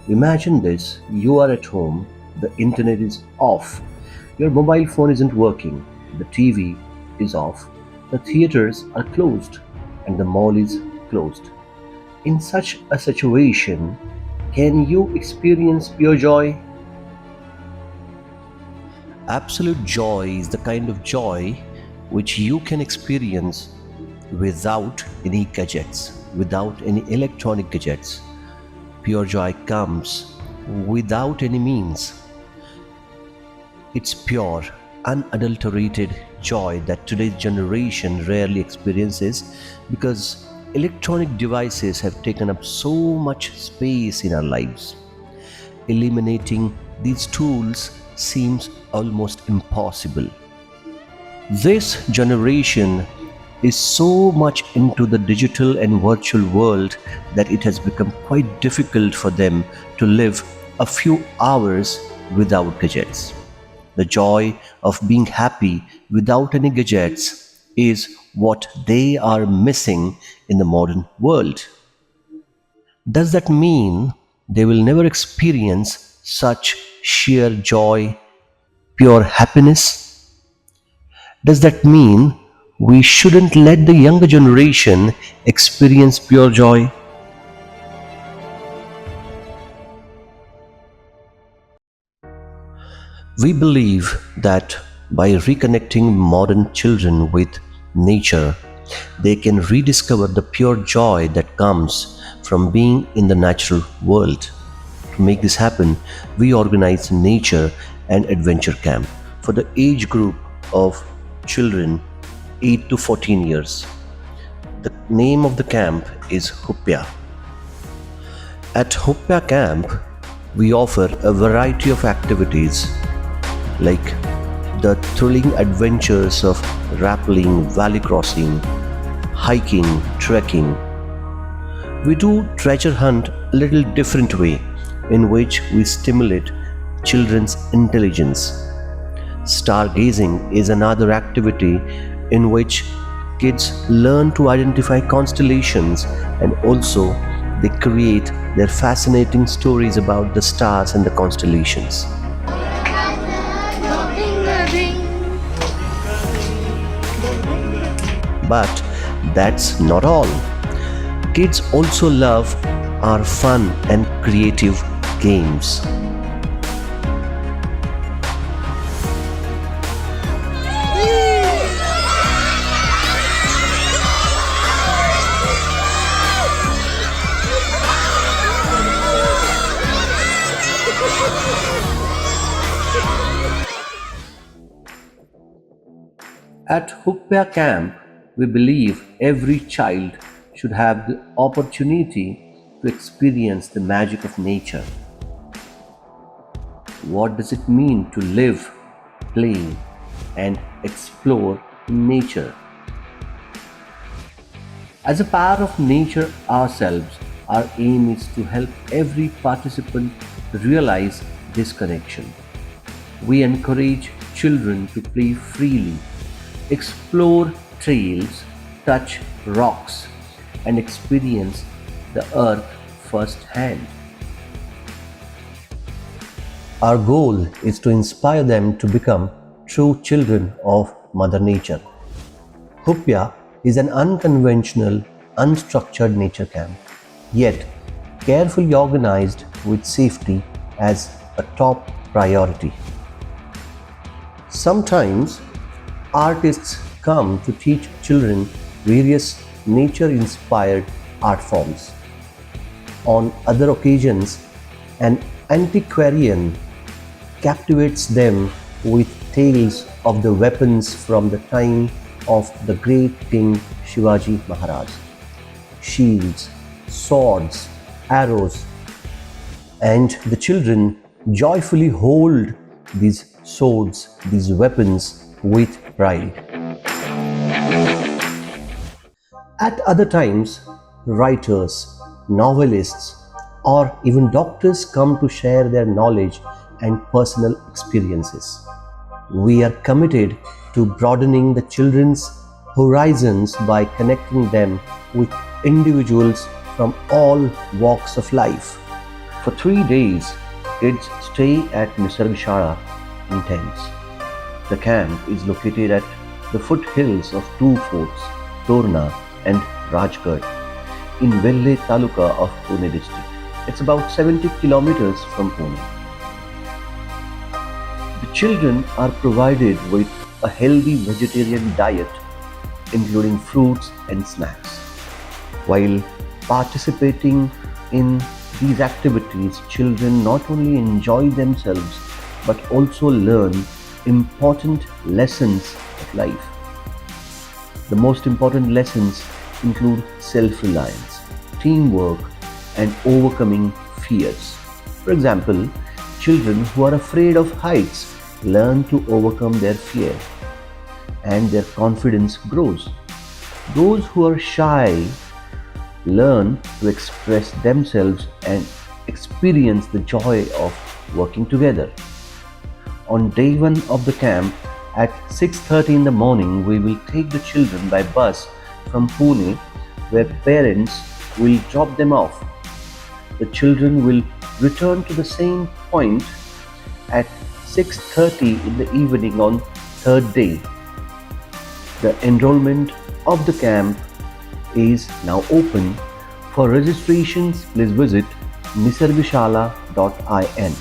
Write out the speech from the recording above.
Imagine this: you are at home, the internet is off, your mobile phone isn't working, the TV is off, the theaters are closed, and the mall is closed. In such a situation, can you experience pure joy? Absolute joy is the kind of joy which you can experience without any gadgets, without any electronic gadgets. Pure joy comes without any means. It's pure, unadulterated joy that today's generation rarely experiences because electronic devices have taken up so much space in our lives. Eliminating these tools seems almost impossible. This generation is so much into the digital and virtual world that it has become quite difficult for them to live a few hours without gadgets. The joy of being happy without any gadgets is what they are missing in the modern world. Does that mean they will never experience such sheer joy, pure happiness? Does that mean we shouldn't let the younger generation experience pure joy? We believe that by reconnecting modern children with nature, they can rediscover the pure joy that comes from being in the natural world. To make this happen, we organize nature and adventure camp for the age group of children 8 to 14 years. The name of the camp is Huppya. At Huppya Camp, we offer a variety of activities like the thrilling adventures of rappelling, valley crossing, hiking, trekking. We do treasure hunt a little different way in which we stimulate children's intelligence. Stargazing is another activity in which kids learn to identify constellations and also they create their fascinating stories about the stars and the constellations. But that's not all. Kids also love our fun and creative games. At Huppya Camp, we believe every child should have the opportunity to experience the magic of nature. What does it mean to live, play, and explore in nature? As a part of nature ourselves, our aim is to help every participant realize this connection. We encourage children to play freely, explore trails, touch rocks, and experience the earth firsthand. Our goal is to inspire them to become true children of Mother Nature. Hupya is an unconventional, unstructured nature camp, yet carefully organized with safety as a top priority. Sometimes artists come to teach children various nature inspired art forms. On other occasions, an antiquarian captivates them with tales of the weapons from the time of the great King Shivaji Maharaj. Shields, swords, arrows, and the children joyfully hold these swords, these weapons with pride. At other times, writers, novelists, or even doctors come to share their knowledge and personal experiences. We are committed to broadening the children's horizons by connecting them with individuals from all walks of life. For 3 days, kids stay at Nisargshala in tents. The camp is located at the foothills of two forts, Torna and Rajgarh, in Velle Taluka of Pune district. It's about 70 kilometers from Pune. The children are provided with a healthy vegetarian diet, including fruits and snacks. While participating in these activities, children not only enjoy themselves but also learn important lessons of life. The most important lessons include self-reliance, teamwork, and overcoming fears. For example, children who are afraid of heights learn to overcome their fear and their confidence grows. Those who are shy learn to express themselves and experience the joy of working together. On day 1 of the camp at 6:30 in the morning, we will take the children by bus from Pune, where parents will drop them off. The children will return to the same point at 6:30 in the evening on third day. The enrollment of the camp is now open. For registrations, please visit nisargshala.in.